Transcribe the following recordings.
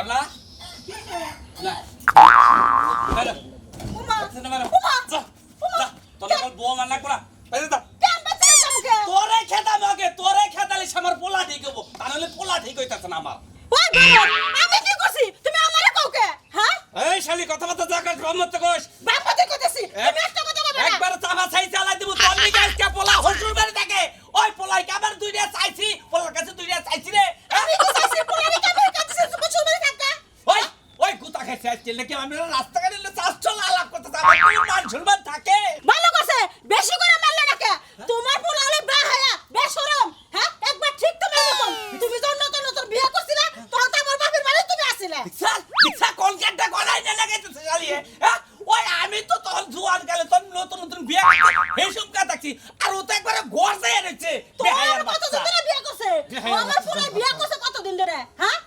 করলা না আরে ওমা ওমা যা তোর কল বউ মান লাগবো না বাইরে যা কেন বাঁচা যামকে তোরে খেদাম আগে তোরে খেদালে আমার পোলা ঠিক হবো তাহলে পোলা ঠিক হইতাছে না আমার ওই বাবা আমি কি করছি তুমি আমারে কওকে হ্যাঁ এই শালি কথা কথা যা কর ব্রহ্মত্ব কোষ বাপতে কইতেছি তুমি একটা কথা কইবে না একবার চাপা চাই চালাই দেব তোর নিকে আজকে পোলা হসুর বাড়ি থাকে ওই পোলাই কাবার দুইটা চাইছি পোলার কাছে দুইটা চাইছি রে আমি কি চাইছি পোলারে কামে কাছে তুমি চুলবে কাকা ওই ওই গুতা খাইছে আজকে নাকি আমি রাস্তাঘাটে চাষ চলা আলাপ করতে যাব কোন মান সম্মান থাকে ভালো করছে বেশি করে মারলে নাকি তোমার পোলা হলে বাহায়া বেশরম হ্যাঁ একবার ঠিক তো মেনে কম তুমি যখন নতুন নতুন বিয়ে করছিলা তখন তো আমার বাপের বাড়ি তুমি আসিলা দীক্ষা কলকাতা গলায় না লাগাইতেছে শালিয়ে হ্যাঁ ওই আমি তো তখন জুয়ান গেলে তখন নতুন নতুন বিয়ে করতে এই সব কাজ দেখছি আর ও তো একবারে গর্জে এনেছে তোমার কতদিন ধরে বিয়ে করছে আমার পোলা বিয়ে করছে কতদিন ধরে হ্যাঁ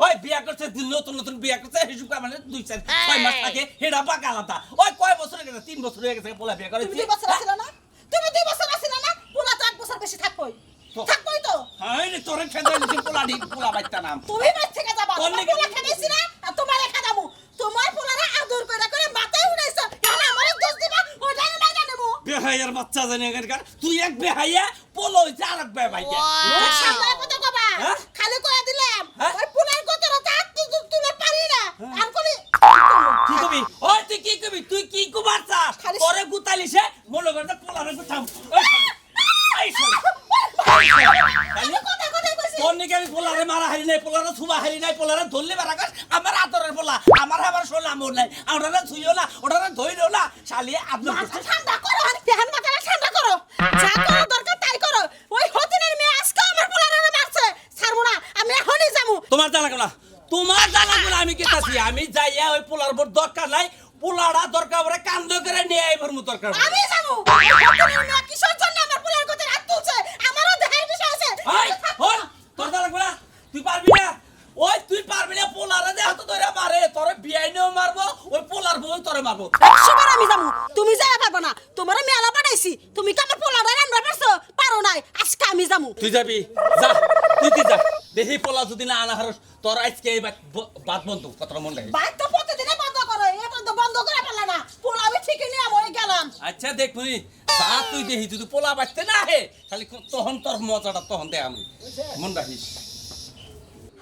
ওই বিয়া করছে নতুন নতুন বিয়া করছে হিসুব মানে 2-6 মাস আগে হেডা পাকা আলাদা ওই কয় বছর গেছে 3 বছর হয়ে গেছে পোলা বিয়া করেছে তুমি 2 বছর আছিলা না তুমি 2 বছর আছিলা না পোলা তো 1 বছর বেশি থাকবই থাকবই তো হ্যাঁ রে তোরে খেদা দিছি পোলা দি পোলা বাইতা নাম তুমি বাইর থেকে যাবা তোমার পোলা খেদাইছি না আর তোমারে খেদামু তোমার পোলারে আদর করে মাথায় উড়াইছো তাহলে আমারে দোষ দিবা ওটা আমি মাইনা নেব বেহায়ার বাচ্চা জানি এখানকার তুই এক বেহাইয়া পোলো হইছে আর এক বেহাইয়া সামনে কথা কবা খালি কইয়া দিলাম ওই পোলার কথাটা তা তুলে পারি না আর কোনি কি কবি ওই তুই কি কবি তুই কি কুমার চাস তোরে গুতালিছে মনে করতে পোলারে গুতাম এই শালা আমি কথা কইছি তোর নিকে আমি পোলারে মারা হারি নাই পোলারে ছুবা হারি নাই পোলারে ধরলে মারা কাজ আমার আদরের পোলা আমার আবার শোনা মন নাই ওটারে ছুইও না ওটারে ধইরও না শালিয়ে আদর করছে ঠান্ডা করো আর পেহান মাথাটা ঠান্ডা করো যা করো দরকার তাই করো ওই হতিনের মেয়ে আজকে আমার পোলারে মারছে ছাড়বো না আমি এখনই যাবো তোমার জ্বালা গলা তোমার জ্বালা গলা আমি কেতাছি আমি যাইয়া ওই পোলার উপর দরকার নাই পোলাড়া দরকার পরে কান্দ করে নিয়ে আইবার মু দরকার আমি যাবো হতিনের মেয়ে কিসের জন্য আমার পোলার কথা রাত তুলছে আমারও দেহের বিষয় আছে এই হল তোর জ্বালা গলা তুই পারবি না ওই তুই পারবি না পোলারে দেহ তো ধরে মারে তোরে বিয়াইনেও মারবো ওই পোলার বউ তোরে মারবো 100 বার আমি যাবো তুমি যাইয়া পারবে না তোমারে মেলা পাঠাইছি তুমি কি আমার পোলারে রান্না পারছো পারো নাই আজকে আমি যাবো তুই যাবি যা তুই যা দেহি পোলা যদি না আনা হারস তোর আজকে এই বাদ বন্ধ কথা মন লাগে বাইক তো প্রতিদিনে বন্ধ করো এবার তো বন্ধ করে পারলা না পোলা আমি ঠিকই নিয়ে আমি গেলাম আচ্ছা দেখ মুনি যা তুই দেহি যদি পোলা বাঁচতে না হে খালি তখন তোর মজাটা তখন দে আমি মন রাখিস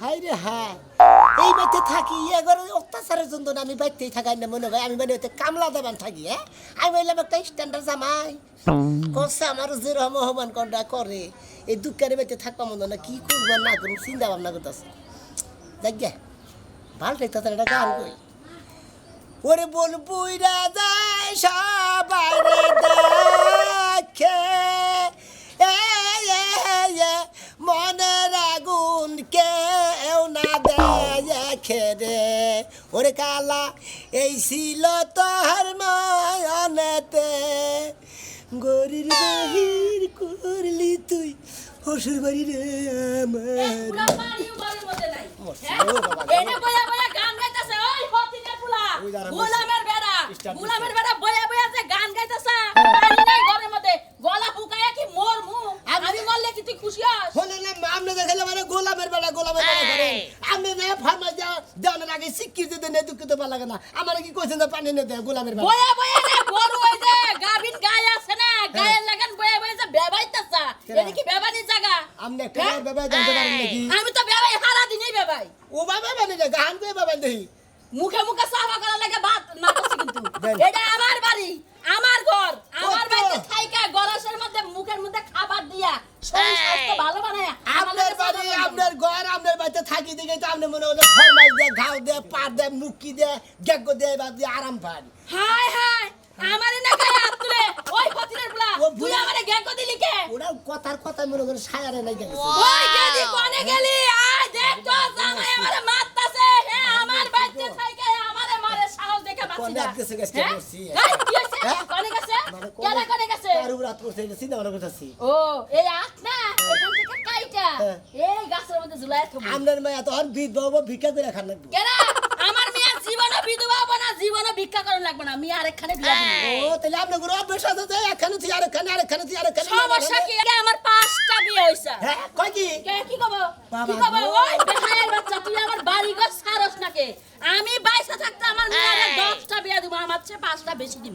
হাই রে হ্যাঁ এই বাড়িতে থাকি এগারো অত্যাচারের জন্য আমি বাড়িতেই থাকাই না মনে হয় আমি মানে ওতে কামলা দেবান থাকি হ্যাঁ আমি বললাম একটা স্ট্যান্ডার্ড জামাই করছে আমার যেরকম অহমান কন্ডা করে এই দুঃখের বাড়িতে থাকবা মনে না কি করবো না করবো চিন্তা ভাবনা করতেছে দেখ গে ভালটাই তো একটা গান কই ওরে বল বুইরা যায় সবাই দেখে মনের আগুন কেউ না দেখে রে ওরে কালা এই ছিল তোর ময়নেতে গরির বাহির করলি তুই হসুর বাড়ি রে গোলামের বেড়া বয়া বয়া যে গান গাইতেছে পানি নাই ঘরের মধ্যে গলা ফুকায়া কি মোর মু আমি বললে কি তুই খুশি হস হলে না আমনে দেখালে মানে গোলামের বেড়া করে আমি না ফার্মা দেওয়ার আগে শিক্ষিত দেনে দুঃখিত পালা লাগে না আমার কি কইছেন না পানি নে দে গোলামের বেড়া বয়া বয়া যে গরু হই যে গাবিন গায় আছে না গায়ের লাগান বয়া বয়া যে বেবাইতাছা এদি কি বেবানি জায়গা আমনে একটা বেবাই জানতে পারেন নাকি আমি তো বেবাই হারা দিনই বেবাই ও বাবা মানে গান কই বাবা দেই মুখে মুখে সাফা করা লাগে বাত না করছি কিন্তু এটা আমার বাড়ি আমার ঘর আমার বাড়িতে থাইকা গরাসের মধ্যে মুখের মধ্যে খাবার দিয়া শরীর স্বাস্থ্য ভালো বানায় আপনার বাড়ি আপনার ঘর আপনার বাড়িতে থাকি দিকে তো আপনি মনে হলো ফরমাইশ দে ঘাও দে পার দে মুক্কি দে গেগো দে বাদ দিয়ে আরাম পান হাই হাই আমারে না গায়ে হাত তুলে ওই ফতিরের বলা তুই আমারে গেগো দিলি কে ওরা কথার কথা মনে করে সায়ারে নাই গেছে ওই গেদি কোনে গেলি আয় দেখ তো জামাই আমারে মারতাছে হে আমার বাড়িতে থাইকা আমারে মারে সাহস দেখে বাঁচি কোনে না গেছে গেছে বসি কি হইছে কোনে গেছে কেন কোনে গেছে আর রাত করতে চিন্তা ভাবনা করতেছি ও এই আখ না এখান থেকে কাইটা এই গাছের মধ্যে ঝুলায় থবো আপনার মায়া তো আর বিধবা ভিক্ষা করে খান লাগবে কেন আমার মেয়ে জীবনে বিধবা হবে না জীবনে ভিক্ষা করন লাগবে না আমি আরেকখানে বিয়া দিব ও তাহলে আপনি গুলো অভ্যাস আছে এখানে তুই আরেকখানে সমস্যা কি আমার 5টা বিয়ে হইছে হ্যাঁ কই কি কে কি কব বাবা কি কব ওই বেহায়ের বাচ্চা তুই আমার বাড়ি ঘর সারস আমার মেয়ের 10টা বিয়া দিব, আমার চেয়ে 5টা বেশি দিব।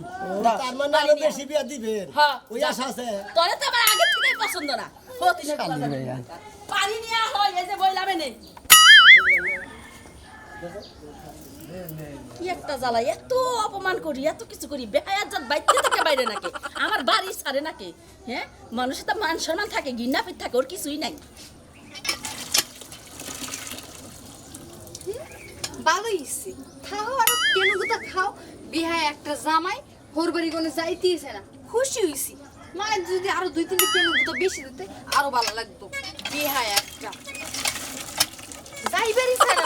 তার মানে আরো বেশি বিয়া দিবেন হ্যাঁ। ওই আশা আছে তোরে তো আমার আগে থেকেই পছন্দ না। পানি নিয়ে হয়, এই যে বইলাম এনে। কি একটা জ্বালা, এত অপমান করি, এত কিছু করি, বেহায়াত জাত বাইতে থেকে বাইরে নাকি, আমার বাড়ি ছাড়ে নাকি, হ্যাঁ? মানুষের তো মান সম্মান থাকে, ঘৃণাপিত থাকে, ওর কিছুই নাই। ভালো হইছে খাও আর কেন গুতা খাও বিহায় একটা জামাই হোরবাড়ি কোনে যাইতেইছে না খুশি হইছি মানে যদি আরো 2-3টা কেন গুতা বেশি দিতে আরো ভালো লাগতো বিহায় একটা যাইবারই ছাড়া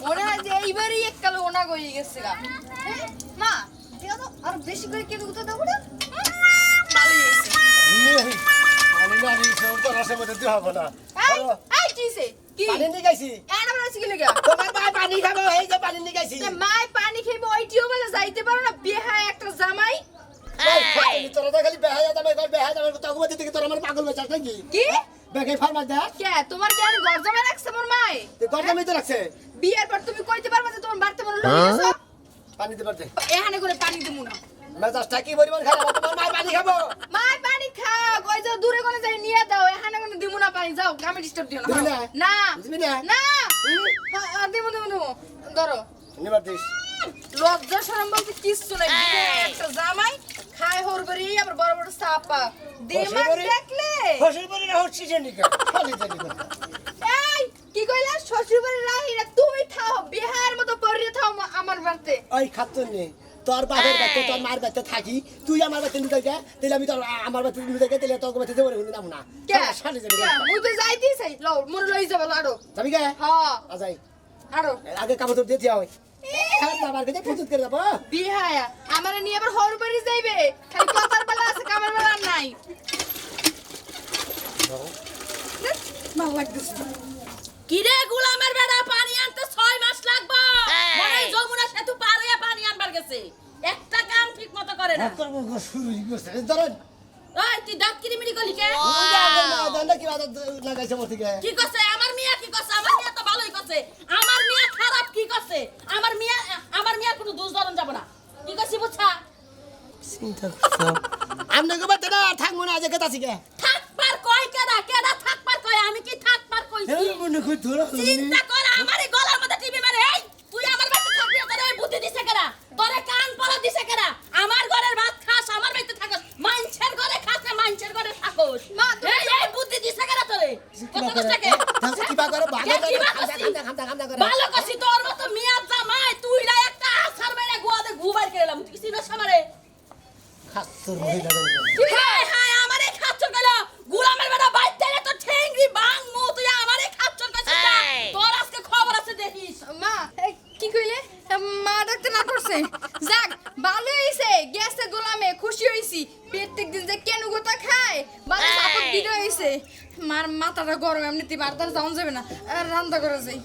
মনে হয় যে এইবারই এককালে ওনা গই গেছে গা হ্যাঁ? মা দেও তো আরো বেশি করে কেন গুতা দাও না ভালো হইছে আমি না আমি সব তো রসে মধ্যে দিও হবে না এই এই কিছে কি পানি নিয়ে গেছি এনা বলছি কি লাগা তোমার ভাই পানি খাবো এই যে পানি নিয়ে গেছি মাই পানি খাইবো ওইটিও বলে যাইতে পারো না বিহায় একটা জামাই তোরা তো খালি বেহায়া দামে বেহায়া দামে তগমতি থেকে তোর আমার পাগল বেচাস নাকি কি বেগে ফার্মার দেখ কে তোমার কি আর ঘর জমা রাখছে মোর মাই তুই গরদামি তো রাখছে বিয়ের পর তুমি কইতে পারবা যে তোমার বাড়তে মনে লইছো পানি দিতে পারতে এখানে করে পানি দিমু না মেজাজটা কি পরিমাণ খারাপ তোমার মাই পানি খাবো মাই পানি খাও কই যাও দূরে কোনে যাই নিয়ে দাও এখানে কোনে দিমু না পানি যাও আমি ডিস্টার্ব দিও দিবি না না? না দিবি না? না দিমু ধরো নিবার দিস লজ্জা শরম বলতে কিচ্ছু নাই একটা জামাই খায় হরবরি আবার বড় বড় সাপা দিমাগ দেখলে ফসল বলি না হচ্ছে নিকা খালি জানি এই কি কইলা শ্বশুর বাড়ি রাহি না তুমি থাও বিহার মতো পড়িয়ে থাও আমার বাড়িতে ওই খাতুন নে তোর বাপের বাড়িতে তোর মার বাড়িতে থাকি তুই আমার বাড়িতে নিতে গা তাহলে আমি তোর আমার বাড়িতে নিতে গা তাহলে তোর বাড়িতে যাবো না না কে শালি জানি মুই তো যাইতেই চাই লও মোর লই যাবো আরো যাবি গে হ্যাঁ আজাই আরো আগে কাপড় তো দিয়ে হয় হ্যাঁ বাবার কাছে ফুটুত করে যাবো বিহায়া আমারে নিয়ে আবার হর বাড়ি যাইবে খালি কথার বেলা আছে কামের বেলা নাই ভাল লাগতেছে কিরে গোলামের বেড়া, পানি আনতে 6 মাস লাগবে, মনে হয় যমুনা সেতু পার হয়ে পানি আনবার গেছে, একটা কাম ঠিক মতো করে না। তোর মুখ শুরু করছে ধরেন ওই তুই দাঁত কিরিমিরি করলি কে? কি বাদ লাগাইছে মোর থেকে কি করছে আমার মিয়া? কি করছে আমার মিয়া? তো ভালোই করছে। আমার মিয়া খারাপ কি করছে? আমার মিয়া কোনো দোষ ধরন যাব না। কি করছি বুঝছা? চিন্তা করছো আমনে গো বাতে না থাকমু না আজকে কাছে গে থাকবার কয় কেডা থাকবার কয়? আমি কি থাকবার কইছি? এই মনে কই ধরা চিন্তা কর, আমারই গলার মধ্যে টিভি মারে। এই তুই আমার বাড়িতে থাকবি, তোরে ওই বুদ্ধি দিছে কেডা? তোরে কান পলা দিছে কেডা? আমার ঘরের ভাত খাস, আমার বাড়িতে থাকস, মাইনছের ঘরে খাস না মাইনছের ঘরে থাকস। মা, তুমি এই বুদ্ধি দিছে কেডা তোরে? কত কষ্ট কে? তাহলে কি বা করে ভালো কে কি বা করছি? খামটা করে ভালো করছি, তোর মতো মিয়া জামাই তুই না একটা আছার মেরে গুয়াতে গুবার কেলাম। তুই কি চিনস আমারে? খাসুর মহিলা হায় হায়, আমারে খাচ্চর গেল। গোলামের বেটা বাইতে তো ঠেংরি বাং মু, তুই আমারে খাচ্চর করছিস না? তোর আজকে খবর আছে দেখিস। মা কি কইলে মা ডাকতে না করছে যাক ভালো হইছে গেছে গোলামে খুশি হইছি প্রত্যেক দিন যে কেন গোটা খায় ভালো সাপোর্ট দিতে হইছে মার মাথাটা গরম এমনিতে বারদার যাওয়া যাবে না আর রান্না করা যায়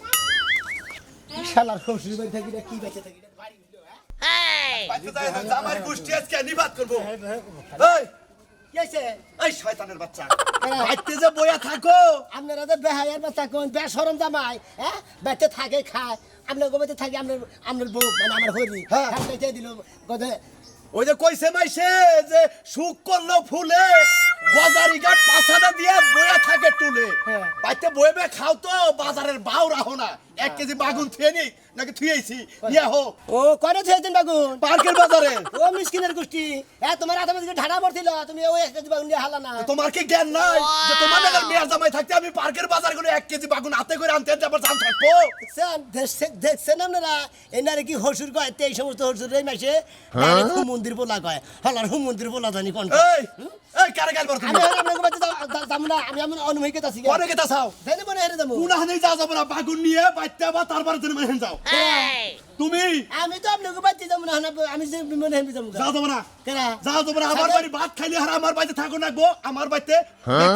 শালার শ্বশুর বাড়ি থাকি কি বেঁচে থাকি বাড়ি হইলো হ্যাঁ বাইতে যায় না, জামাই গোষ্ঠী আজকে নিবাদ করবো। এই, কি হইছে এই শয়তানের বাচ্চা, কেন? বাইতে যে বইয়া থাকো, আপনারা তো বেহায়ার বাচ্চা কোন বেসরম জামাই হ্যাঁ বেঁচে থাকে খায় আপনার গোবেতে থাকি আপনার বউ মানে আমার হরি হ্যাঁ। বেঁচে দিল গদে ওই যে কইছে মাইছে যে সুখ করলো ফুলে বাজারি ঘাট পাছাটা দিয়ে বইয়া থাকে টুলে। হ্যাঁ। বাইতে বইবে খাও তো বাজারের ভাও রাখো না। 1 কেজি বাগুন থুয়ে নি নাকি থুয়েছি নিয়ে হো ও করে থুয়েছেন বাগুন পার্কের বাজারে। ও মিসকিনের গোষ্ঠী তোমার হাতে মধ্যে ঢাকা পড়ছিল তুমি ওই 1 কেজি বাগুন দিয়ে হালা না তোমার কি জ্ঞান নাই যে তোমার নাগাল মেয়ের জামাই থাকতে আমি পার্কের বাজার করে 1 কেজি বাগুন হাতে করে আনতে যাবার জান থাকবো? দেখছেন আপনারা এনারে কি হসুর কয় এই সমস্ত হসুর এই মাসে হুম মন্দির বলা কয় হলার হুম মন্দির বলা জানি কোন এই এই কারে গাল বল আমি তুমি আপনাকে বাড়িতে যাব না আমি আমার অনুমতি আছি পরে কেতা চাও জানি মনে হেরে যাবো উনাহানেই যা যাবো না বাগুন নিয়ে বাইতে বা তারপরে তুমি মেহেন যাও তুমি আমি তো আপনাকে বাড়িতে যাবো না আমি যে মনে হেরে যাবো যাও যাবো না কেনা যাও যাবো না আমার বাড়ি ভাত খাইলে আর আমার বাড়িতে থাকো না গো আমার বাড়িতে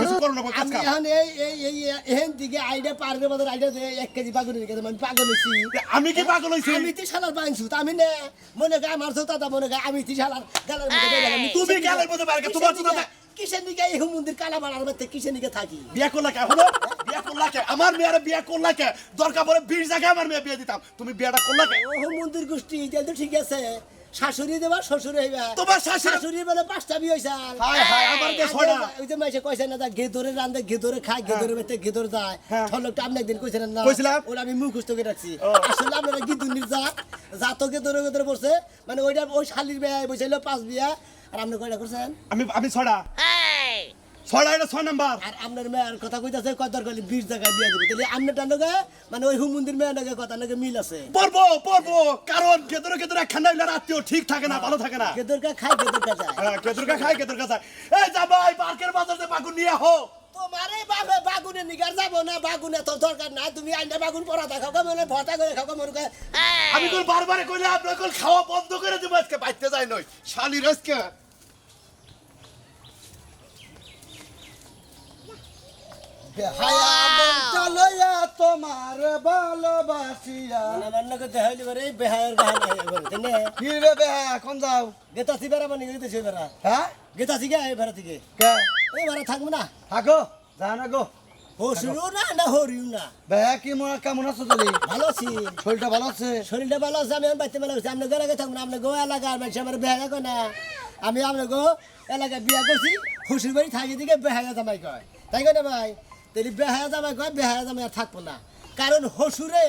কিছু করো না কাজ আমি কাম এখন এই এহেন দিকে আইডা পারবে বাজার আইডা 1 কেজি বাগুনের গেছে আমি পাগল হইছি আমি কি পাগল হইছি আমি তি শালার বাঁধছু আমি না মনে গায় আমার দাদা মনে গায় আমি তি শালার গালার মধ্যে গেলাম তুমি গালের মধ্যে বাইরে তোমার তো কিসের নিকে এই মন্দির কালা বাড়ার মধ্যে কিসের নিকে থাকি বিয়া করলা কে হলো বিয়া করলা কে আমার মেয়ের বিয়ে করলা কে? দরকার পড়ে 20 জায়গায় আমার মেয়ে বিয়ে দিতাম, তুমি বিয়েটা করলা কে? ও মন্দির গোষ্ঠী এটা তো ঠিক আছে, শাশুড়ি দেবা শ্বশুর হইবা, তোমার শাশুড়ি- শাশুড়ি বলে 5টা বিয়ে হইছে। হায় হায়, আমার তো 6টা। ওই যে মাইসে কইছে না, গেদরে রান্দে গেদরে খায়, গেদরে বেতে গেদর যায়, হ্যাঁ। ঠলকটা আপনি একদিন কইছেন না? কইছিলাম। ওটা আমি মুখস্থ করে রাখছি। ও। আসলে আপনারা গিদুনির জাত গেদরে গেদরে পড়ছে, মানে ওইটা ওই শালির বিয়ে বইছিল 5 বিয়া, আর আপনি কয়টা করছেন? আমি 6টা। 6টা, এটা 6 নাম্বার। আর আপনার মেয়ের কথা কইতাছে কয় দরকার 20 জায়গায় বিয়ে দেবে, তাহলে আপনার টানকে মানে ওই হুমন্দির মেয়ের নাকি কথা নাকি মিল আছে। পড়বো, কারণ গেদরে একখানা হইলে রাত্রিও ঠিক থাকে না, ভালো থাকে না। গেদরকা খায় গেদরকা যায়। হ্যাঁ, গেদরকা খায়, গেদরকা যায়। এই জামাই, পার্কের বাজারে বাগুন নিয়ে আহো। তোমারে বাবা বাগুনে নিগার যাব না, বাগুনে তো দরকার নাই, তুমি আইনা বাগুন পড়া দেখাও কা, মানে ভটা করে খাও কা, মনে করে আমি কোন বারবার কইলে আপনার কোন খাওয়া বন্ধ করে দেবো, আজকে বাইতে যাই নই শালির আজকে। চলয়া তোমার ভালোবাসিয়া আমার নাকি দেখাইলি পারে বেহায়ের গাহানা এবারে তেনে কি রে বেহা এখন যাও গেতাছি বেড়া মানে গেতেছি বেড়া, হ্যাঁ গেতাছি গে এই বেড়া থেকে কে এই বেড়া থাকবো না, থাকো যা না গো হসুরিও না না হরিও না, বেহা কি মনে কেমন আছো তুমি ভালো আছি, শরীরটা ভালো আছে শরীরটা ভালো আছে, আমি বাইতে ভালো আছি, আপনি ঘরে থাকবো না, আপনি গো এলাকার মানুষ আমার বেহায়া কয় না, আমি আপনার গো এলাকায় বিয়া করছি, শ্বশুর বাড়ি থাকি দিকে বেহায়া জামাই কয়, তাই কয় না ভাই? তাহলে বেহায়া জামাই কয়, বেহায়া জামাই আর থাকবো না, কারণ হসুরে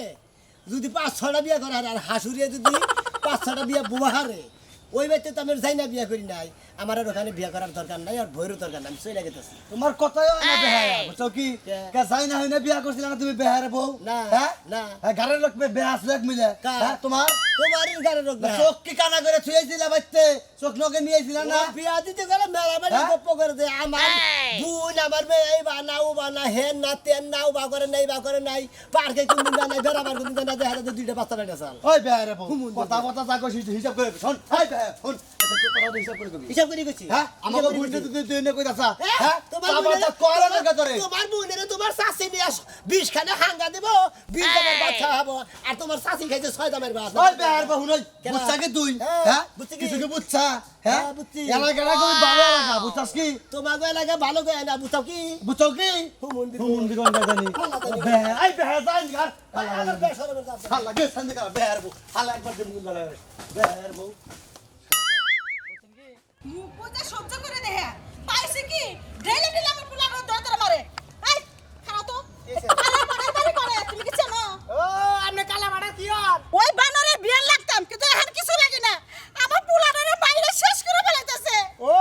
যদি 5-6টা বিয়া করে আর হাসুরে যদি 5-6টা বিয়া বুবাহারে, ওই বাড়িতে তো আমি যাই না বিয়া করি নাই, আমার আর ওখানে বিয়া করার দরকার নাই, আর ভয়েরও দরকার নাই, আমি চলে গেতেছি। তোমার কথাই হয় না বেহায়া বুঝছো কি কে? কে যাই না হয় না বিয়া করছিল না তুমি বেহারে বউ না, হ্যাঁ না। হ্যাঁ ঘরের লোক বেহা আছে এক মিলে কার? হ্যাঁ তোমার তোমারই গাড়ি রোগ চোখ কি কানা করে ছুঁয়েছিল বাইতে চোখ নকে নিয়েছিল না বিয়া দিতে গেলে মেলা মেলা হ্যাঁ? গপ্প করে দেয়, আমার বোন আমার মেয়ে এই বানা ও বানা হেন না তেন না ও বা করে নাই বা করে নাই, পার্কে কোনদিন না নাই, বেড়াবার কোনদিন না, দেখা যাচ্ছে 2টা বাচ্চা বেটা চাল। ওই বেহারে বউ হুমুন্দি কথা কথা যা কইছিস হিসাব করে শোন ওই বেহা শোন হিসাব করে কবি হিসাব করে গেছি। হ্যাঁ আমাকে বুঝতে তুই তুই নে কইতাছা হ্যাঁ তোমার তোমার বোনেরে- তো কয়লা লাগা তোরে তোমার বোনেরে তোমার শাশি নিয়ে 20 খানে হাঙ্গা দেব, 20 দামের বাচ্চা হবো, আর তোমার শাশি খাইছে 6 দামের বাচ্চা। ওই বেহার বহু নই কেনা? বুঝছা কি তুই হ্যাঁ, হ্যাঁ বুঝছি কি? কিছু কি বুঝছা হ্যাঁ হ্যাঁ, বুঝছি। এলাকাটা কই ভালো লাগা বুঝছাস কি তোমাকে এলাকা ভালো করে না, বুঝাও কি? বুঝছো কি হুমুন্দি হুমুন্দি কোন জানি বেহার আই বেহার যাই ঘর আমার বেসরমের কাছে। হালা গে সন্ধে কর বেহার বউ হালা একবার দিন গুলা বেহার বউ মুখ বুঝে সহ্য করে দেহে পাইছে কি ডেইলি ডেইলি আমার পোলা দরকার মারে এই খাও তো কালা মারার বাড়ি করে তুমি কি জানো ও আপনি কালা মারা কি আর? ওই বানরের বিয়ে লাগতাম কিন্তু এখন কিছু লাগে না আমার পোলাটারে বাইরে শেষ করে ফেলাইতেছে ও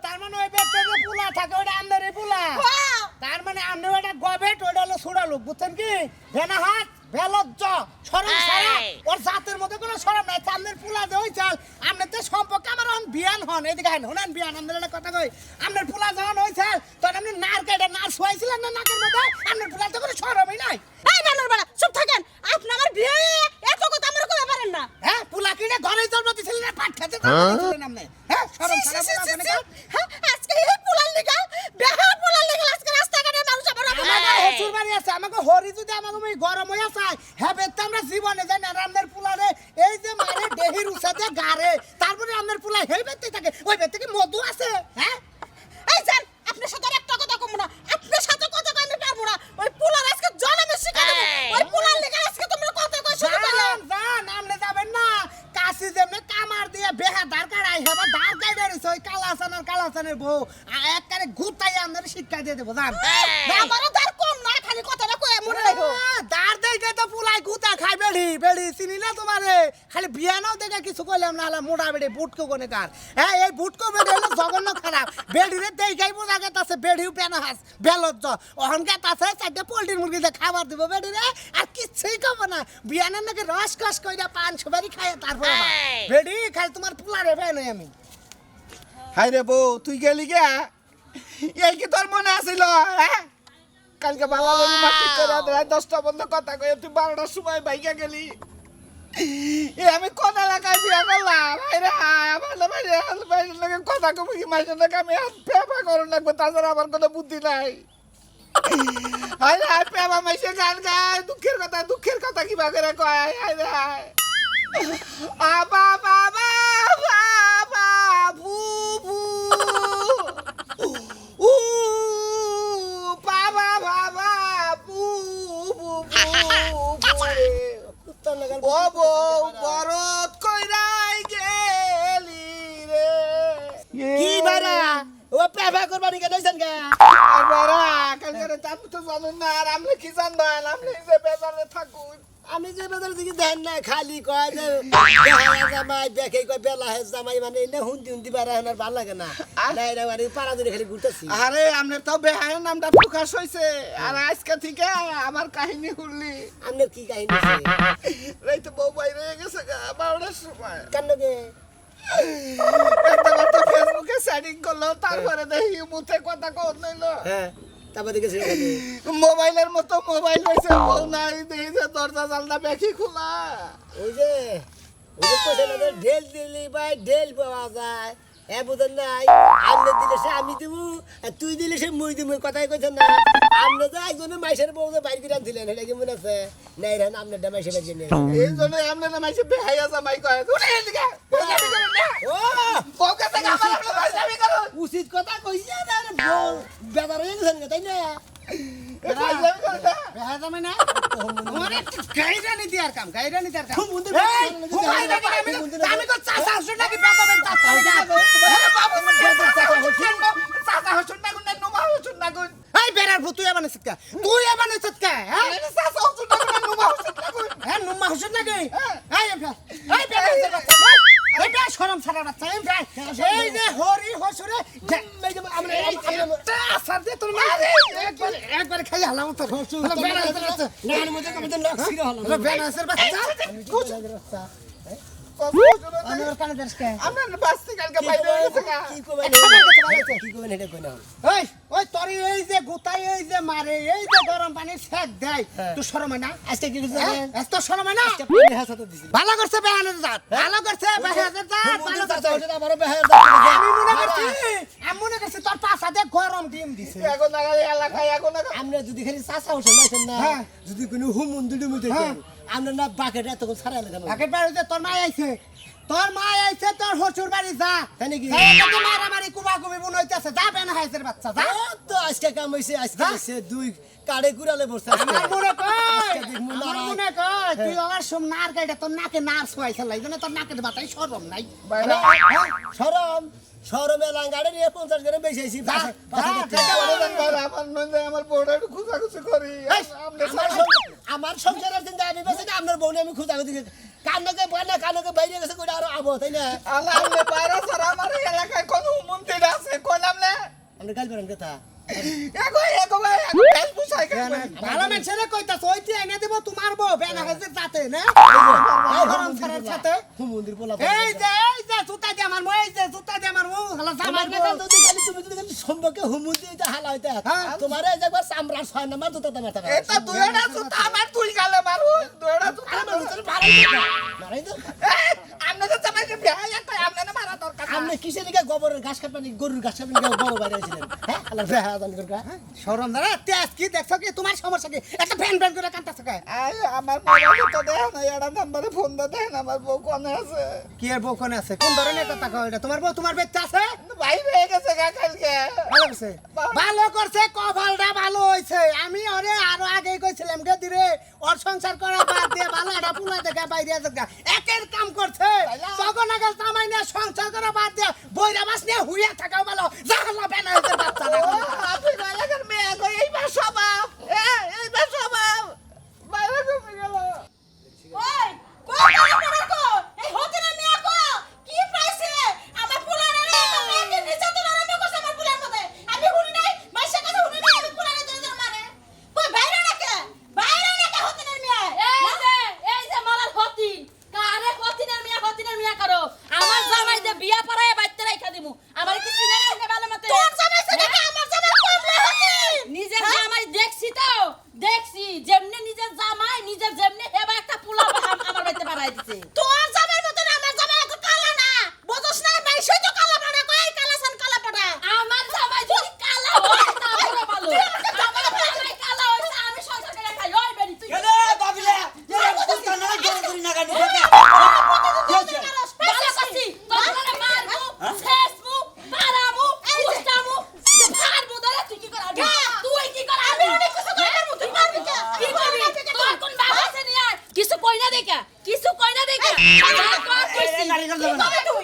তার মানে ওই পেটে যে পুলা থাকে ওটা আমদারি পুলা, হ্যাঁ তার মানে আমরা ওটা গবেট ওটা হলো সুড়ালো, বুঝছেন কি? ভেনা হাত ভেলজ্জ সরম সারা, ওর জাতের মধ্যে কোনো সরম নাই, চান্দের পুলা যে ওই চাল আপনার তো সম্পর্কে আমার হন বিয়ান হন, এদিকে আইন হনান বিয়ান, আমাদের একটা কথা কই, আপনার পুলা যখন ওই চাল তখন আপনি নার কেটে নার শোয়াইছিলেন না নাকের মধ্যে, আপনার পুলা তো কোনো সরমই নাই। এই বানর বাড়া চুপ থাকেন আপনি আমার বিয়ে এত কথা আমার কইতে পারেন না হ্যাঁ পুলা কিনে ঘরে জন্ম দিছিলেন না পাট খেতে দিছিলেন আপনি, হ্যাঁ সরম সারা পুলা মানে কার? হ্যাঁ আজকে এই পোলার লিগা বেহা পোলার লিগা আজকে রাস্তাঘাটে মানুষ আমার আমাকে হসুর বাড়ি আছে, আমাকে হরি যদি আমাকে ওই গরম হইয়া চায়, হ্যাঁ বেতে আমরা জীবনে যাই না, রামদের পুলারে এই যে মারে দেহির উসাতে গারে, তারপরে রামদের পুলা হেই বেতে থাকে, ওই বেতে কি মধু আছে? হ্যাঁ এই জান আপনার সাথে আর একটা কথা কম না আপনার সাথে কথা কইতে পারবো না ওই পোলার আজকে জলামে শিখা দেব ওই পোলার লিগা আজকে তোমরা কথা কই শুরু করলে জান জান আমনে যাবেন না, কাশি যেমনে কামার দিয়ে বেহা দাঁড় কাড়াই হেবা দাঁড় কাড়াই রইছে ওই কালাসানের বউ একবারে গুতাই আমাদের শিক্ষা দিয়ে দেবো জান। আমারও তার কম না খালি কথাটা কই মনে রাখো দাঁড় দেখে তো পুলাই গুতা খাই বেড়ি বেড়ি চিনি না তোমারে, খালি বিয়ানাও দেখে কিছু কইলাম না, হলে মোটা বেড়ি বুটকো কোনে কার, হ্যাঁ এই বুটকো বেড়ি হলো জঘন্য খারাপ, বেড়িরে দেখাই বোঝা গেতাছে বেড়িও পেনা হাস বেলজ্জ, অহন গেতাছে 4টা পোল্ট্রির মুরগি দিয়ে খাবার দিব বেড়িরে, আর কিচ্ছুই খাবো না, বিয়ানের নাকি রস কস কইরা পান সুপারি খায় তারপর বেড়ি খাই তোমার পুলারে বেন আমি। হাই রে বউ তুই গেলি গা, এই কি তোর মনে আছিল? হ্যাঁ কালকে বাবা বাবু মাটি করে দেয় 10টা বন্ধ কথা কয়ে তুই 12টার সময় বাইকে গেলি, এ আমি কোন এলাকায় বিয়া করলাম? হাই রে হাই আমার বাইরের লোকের কথা কবি কি মাইসের লোক আমি পেপা করুন লাগবে, তাছাড়া আমার কোনো বুদ্ধি নাই। হাই রে হাই পেপা মাইসে গান গায় দুঃখের কথা কিবা করে কয়, হাই রে হাই আবা বাবা বাবা ভু ভু উ বাবা বাবা ভু ও বউ বরত কইরাই গেলি রে কি বারা ও পেফা করবানি কে দইছেন কে আর বারা কালকে তাপ তো জানো না আর আমরা কি জানবেন আপনি যে বেজারে থাকুন আমি যে বাজার দিকে দেন না খালি কয় যে বেহায়া জামাই দেখে কয় বেলা হে জামাই মানে এনে হুন্দি হুন্দি বারা হনার ভালো লাগে না না এটা মানে পাড়া ধরে খালি ঘুরতেছি আরে আপনার তো বেহায়ের নামটা প্রকাশ হইছে আর আজকে থেকে আমার কাহিনী শুনলি আপনার কি কাহিনী আছে রাইতে বউ বাইরে গেছে গা 12টার সময় কান্নকে একটা তো ফেসবুকে সেটিং করলো তারপরে দেখি মুখে কথা কর নইলো হ্যাঁ তারপর দেখেছি খালি মোবাইলের মতো মোবাইল হইছে বউ নাই দেখি যে দরজা জানলা বেশি খোলা ওই যে কইছে না যে ঢেল দিলি ভাই ঢেল পাওয়া যায় এ বুঝেন নাই আমনে দিলে সে আমি দিব আর তুই দিলে সে মুই দিব কথাই কইছেন না আমনে যে একজনের মাইসের বউ যে বাইর করে আনছিলেন এটা কি মনে আছে নাই রে আমনে ডা মাইসের বাইর নিয়ে এই জন্য আপনার নাম আছে বেহায়া জামাই কয় উঠে এদিকে ও বউ কাছে আমার আপনার ভাই যাবি করো উচিত কথা কইছে না রে বউ বেদার হয়ে গেছেন তাই না ভাই যাবি করো না বেহা জামাই না ওরে গাইরা নি দিয়ার কাম খুব মন্দির আমি তো চাচা হসুন নাকি বেদবেন চাচা বাবু চাচা হসুন না গুন নুমা হসুন না গুন এই বেরার ভূত তুই বানাইছিস কা তুই বানাইছিস কা হ্যাঁ চাচা হসুন না গুন নুমা হসুন না গুন হ্যাঁ নুম্মা হুসেন না গে এই বেরার বাচ্চা এটা শরম ছাড়া বাচ্চা এই যে হরি হসুরে আমরা আসার দে তোর একবার খাই হালাম তোর হসু না মধ্যে কমতে লক ছিল হলো বেনাসের বাচ্চা আমার কানে দর্শকে আপনার বাস্তি কালকে বাইরে গেছে গা কি কইবেন এটা কই না ওই ওই তোর এই যে গুতাই এই যে মারে এই যে গরম পানি সেক দেয় তুই শরম হয় না আজকে কি করছিস এত শরম হয় না আপনি হাসাতে দিছি ভালো করছে বেহানের জাত ভালো করছে বেহানের জাত ভালো করছে আমার বেহার আমি মনে করছি তোর পাশাতে গরম ডিম দিছে এখন লাগাই এলাকায় এখন আমরা যদি খালি চাচা হসে নাইছেন না যদি কোনো হুম মন্দির মধ্যে আমরা না বাকেট এত ছাড়া লাগানো আগে বাড়ি যে তোর মা আইছে তোর হচুর বাড়ি যা তাই নাকি তোর মারামারি কুবাকুবি বোন হইতেছে যা বেন হাইছের বাচ্চা যা তো আজকে কাম হইছে আজকে হইছে দুই কাড়ে কুড়ালে বসছে আমার মনে কয় আজকে দেখমু আমার নারায়। মনে কয় তুই আমার সব নার গাইটা তোর নাকে নার শোয়াইছে লাগবে না তোর নাকের বাতাই সরম নাই শরম শরমে লাঙ্গাড়ে নিয়ে 50 গ্রাম বেশি আইছি আমার মনে আমার বউটা একটু খুঁজাখুচি করি আমার সংসারের চিন্তা আমি বেশি না আপনার বউনে আমি খুঁজা খুঁজি কানকে বানা কানকে বাইরে গেছে কইরা আরো আবো তাই না আল্লাহ আপনি বাইরে স্যার আমার এলাকায় কোনো মন্দির আছে কইলাম না আমরা গাল বেরান কথা এগো ভাই তেল পুষাই কেন ভালো মানুষের কইতাছ ওইটি এনে দিব তোমার বউ বেনা হাজার যাতে না গরম ছাড়ার সাথে মন্দির পোলা এই যে জুতা দিয়ে আমার মু এই যে জুতা দিয়ে আমার মু হালা আমার জামার কথা যদি খালি তুমি যদি খালি সম্পর্কে হুমুন্দি এটা হালা হইতা তোমার এই একবার সামরা 6 নাম্বার দুটো তোমার টাকা এটা দুইটা সুতা আমার তুই গালে মারু দুইটা সুতা মারাই তো আপনি তো জামাইকে বিয়ে একটা আপনি মারা দরকার আপনি কিসের দিকে গোবরের ঘাস কাটপানি গরুর ঘাস কাটপানি বড় বাইরে হয়েছিলেন হ্যাঁ আল্লাহ বেহা জান করকা শরম দাঁড়া তেজ কি দেখছো কি তোমার সমস্যা কি একটা ফ্যান ফ্যান করে কান্তাছ কে আই আমার মোবাইল তো দেন না এড়া নাম্বারে ফোন দেন আমার বউ কোনে আছে কি এর বউ কোনে আছে কোন ধরনের কথা কও এটা তোমার বউ তোমার বেচ্চা আছে ভাই হয়ে গেছে গা কালকে ভালো করছে ভালো করছে কপালটা ভালো হইছে আমি ওরে আরো আগে কইছিলাম গে দিরে ওর সংসার করা বাদ দিয়ে ভালো একটা পুলা দেখা বাইরে আছে একের কাম করছে তখন আগে জামাই না সংসার করা বাদ দিয়ে বইরা বাস নিয়ে হুইয়া থাকাও ভালো জাহালা বেনা হইছে বাচ্চা না আপনি এলাকার মেয়ে কই এইবার স্বভাব এইবার স্বভাব বাইরে ঘুরে গেল ওই কোন কো এই হতে না মিয়া কো কি পাইছে আমার পুলারে রে মেয়েকে নিচে তো আরম্ভ করছে আমার পুলার মধ্যে আমি হুনি নাই মাইসা কথা হুনি নাই আমি পুলারে ধরে মারে কই বাইরে নাকে হতে না মিয়া এই যে মালার হতিন কারে হতিনের মিয়া করো আমার জামাই যে বিয়া পড়ায় বাইতে রাখা দিমু আমার কি চিনে না কে ভালো মতে তোর জামাই সাথে আমার জামাই কমলা হতিন নিজের জামাই দেখছি যেমনে নিজের জামাই নিজের যেমনে হেবা একটা পুলা আমার বাইতে বাড়াই দিছে তোর জামাই মত না আমার জামাই তো কালা না বুঝছ না মাইসই তো কালা পড়া কই কালাসান কালা পড়া আমার জামাই যদি কালা হয় তাহলে ভালো আমার জামাই কালা হইছে আমি সংসার করে খাই ওই বেরি তুই কেন বাবিলা এ বুঝতা না গরম করি না গানি ভালো করছি তোরে মারবো শেষমু মারামু উস্তামু ভারবো ধরে তুই কি করা তুই কি করা আমি অনেক কিছু করবো তুই পারবি কি করবি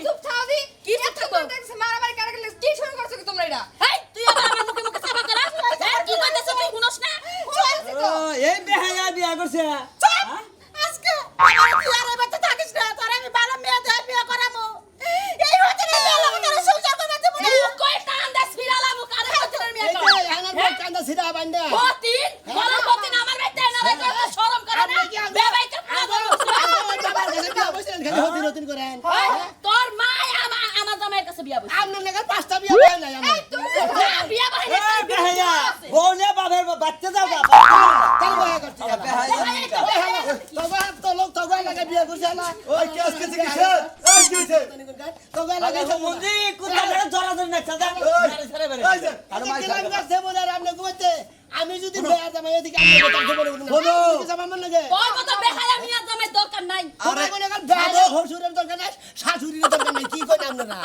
চুপ থাও দি কি চুপ থাকবো? দেখছ মারামারি কাটাকাটি লাগছে। কি শুরু করছো কি তোমরা এটা এই তুই আবার আমার মুখে মুখে চাপা করা কি কইতেছ তুই শুনছ না এই বেহায়া বিয়া করছে চুপ আজকে আমার তুই আর এবারে থাকিস না তোর আমি ভালো মেয়ে দেই বিয়ে করামু এই হতে না বিয়ে লাগা তোর সংসার করতে দেব না কই টান দাস ফিরালাম কারে হতে না মেয়ে কর আমার ভাই কান্দা সিধা বান্দা পতিন বলা পতিন আমার বাইতে না রে শরম করে না বে বাইতে বাবার কাছে বিয়া বসেন খালি হতিন হতিন করেন তোর মা আমার জামাইয়ের কাছে বিয়া বসে আপনার নাগাল 5টা বিয়া হয় নাই আমি বিয়া বসে এই বেহায়া বউনে বাবার বাচ্চা যাও গা তাই বিয়া করছি বেহায়া তবে তো লোক তবে লাগা বিয়া করছে না ওই কি আজকে কিসে এই কি হইছে তবে লাগা আগে মন্দি কুত্তা ধরে ধরাধরি না চাচা আরে ছেড়ে বেরে এই যে, আরে মাই কিলাম করছে বোঝার আপনি ঘুমাইতে আমি যদি বেয়া জামাই এদিকে আমি বেতার খবর বলবো শোনো। জামা মন লাগে তোর মতো বেহায়া মিয়া জামাই দরকার নাই তোমরা কোন কাল বেয়া হসুরের দরকার নাই শাশুড়ির দরকার নাই কি কই আপনারা